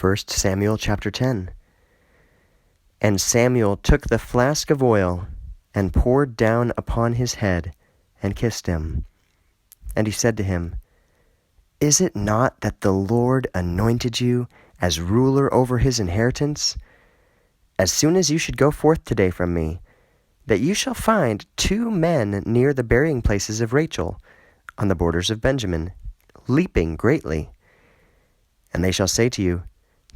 1 Samuel chapter 10. And Samuel took the flask of oil and poured down upon his head and kissed him. And he said to him, Is it not that the Lord anointed you as ruler over his inheritance? As soon as you should go forth today from me, that you shall find 2 men near the burying places of Rachel, on the borders of Benjamin, leaping greatly. And they shall say to you,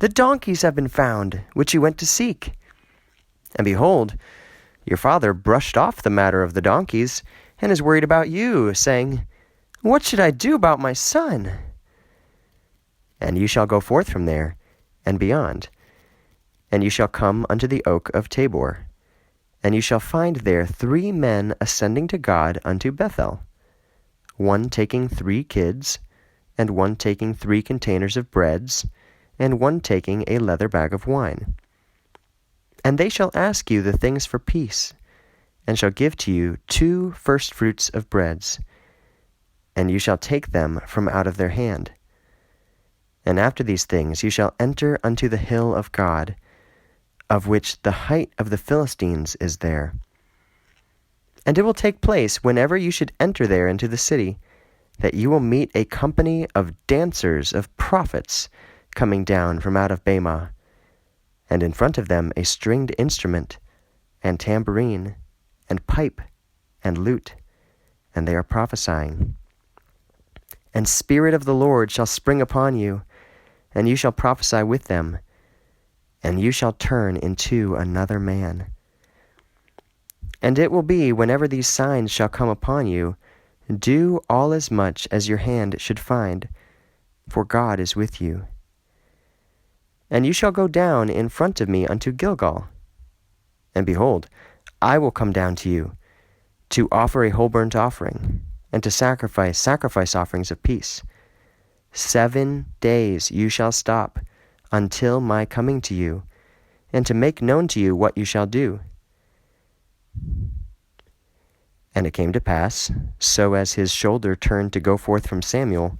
The donkeys have been found, which you went to seek. And behold, your father brushed off the matter of the donkeys, and is worried about you, saying, What should I do about my son? And you shall go forth from there, and beyond, and you shall come unto the oak of Tabor, and you shall find there 3 men ascending to God unto Bethel, one taking 3 kids, and one taking 3 containers of breads, and one taking a leather bag of wine. And they shall ask you the things for peace, and shall give to you 2 firstfruits of breads, and you shall take them from out of their hand. And after these things you shall enter unto the hill of God, of which the height of the Philistines is there. And it will take place, whenever you should enter there into the city, that you will meet a company of dancers of prophets coming down from out of Bamah, and in front of them a stringed instrument, and tambourine, and pipe, and lute, and they are prophesying. And Spirit of the Lord shall spring upon you, and you shall prophesy with them, and you shall turn into another man. And it will be, whenever these signs shall come upon you, do all as much as your hand should find, for God is with you. And you shall go down in front of me unto Gilgal. And behold, I will come down to you, to offer a whole burnt offering, and to sacrifice offerings of peace. 7 days you shall stop, until my coming to you, and to make known to you what you shall do. And it came to pass, so as his shoulder turned to go forth from Samuel,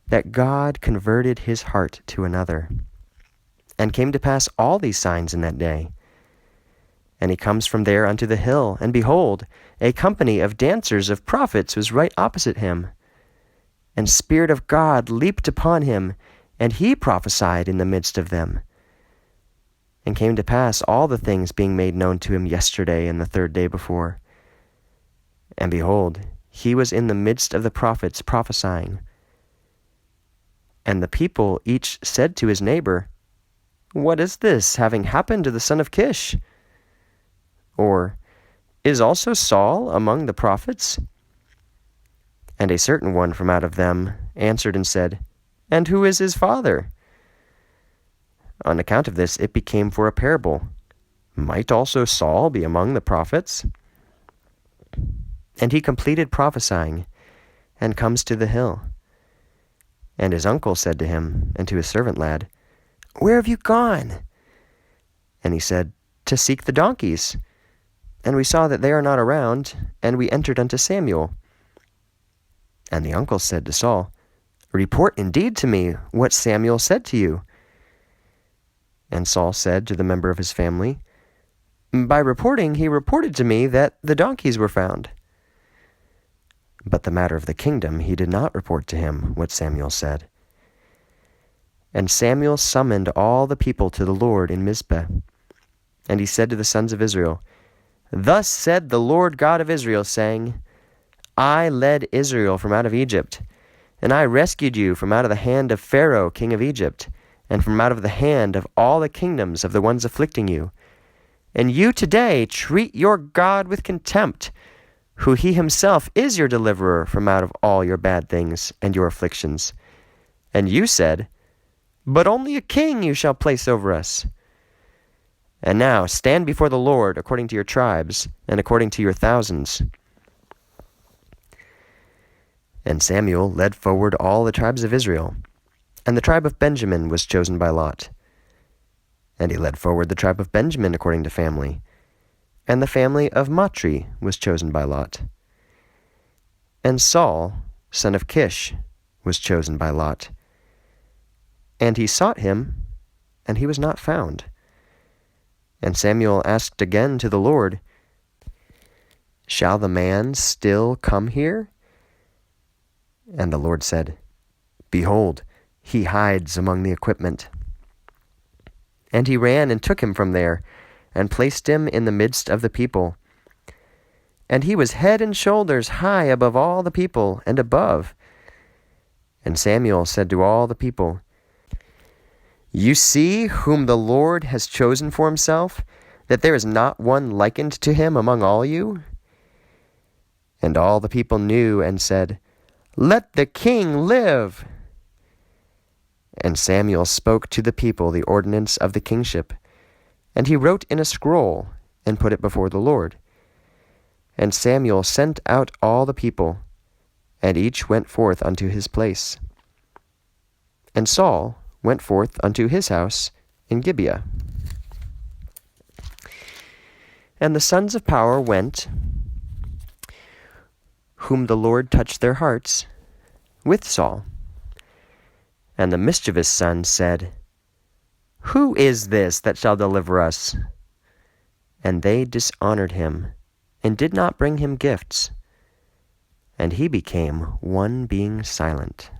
that God converted his heart to another. And came to pass all these signs in that day. And he comes from there unto the hill, and behold, a company of dancers of prophets was right opposite him. And Spirit of God leaped upon him, and he prophesied in the midst of them. And came to pass all the things being made known to him yesterday and the 3rd day before. And behold, he was in the midst of the prophets prophesying. And the people each said to his neighbor, What is this having happened to the son of Kish? Or, Is also Saul among the prophets? And a certain one from out of them answered and said, And who is his father? On account of this it became for a parable. Might also Saul be among the prophets? And he completed prophesying, and comes to the hill. And his uncle said to him, and to his servant lad, Where have you gone? And he said, To seek the donkeys. And we saw that they are not around, and we entered unto Samuel. And the uncle said to Saul, Report indeed to me what Samuel said to you. And Saul said to the member of his family, By reporting he reported to me that the donkeys were found. But the matter of the kingdom he did not report to him what Samuel said. And Samuel summoned all the people to the Lord in Mizpeh. And he said to the sons of Israel, Thus said the Lord God of Israel, saying, I led Israel from out of Egypt, and I rescued you from out of the hand of Pharaoh king of Egypt, and from out of the hand of all the kingdoms of the ones afflicting you. And you today treat your God with contempt, who he himself is your deliverer from out of all your bad things and your afflictions. And you said, But only a king you shall place over us. And now stand before the Lord according to your tribes, and according to your thousands. And Samuel led forward all the tribes of Israel, and the tribe of Benjamin was chosen by lot. And he led forward the tribe of Benjamin according to family, and the family of Matri was chosen by lot. And Saul, son of Kish, was chosen by lot. And he sought him, and he was not found. And Samuel asked again to the Lord, "Shall the man still come here?" And the Lord said, "Behold, he hides among the equipment." And he ran and took him from there, and placed him in the midst of the people. And he was head and shoulders high above all the people, and above. And Samuel said to all the people, "You see whom the Lord has chosen for himself, that there is not one likened to him among all you?" And all the people knew and said, "Let the king live." And Samuel spoke to the people the ordinance of the kingship, and he wrote in a scroll and put it before the Lord. And Samuel sent out all the people, and each went forth unto his place. And Saul went forth unto his house in Gibeah. And the sons of power went, whom the Lord touched their hearts, with Saul. And the mischievous sons said, "Who is this that shall deliver us?" And they dishonored him, and did not bring him gifts. And he became one being silent.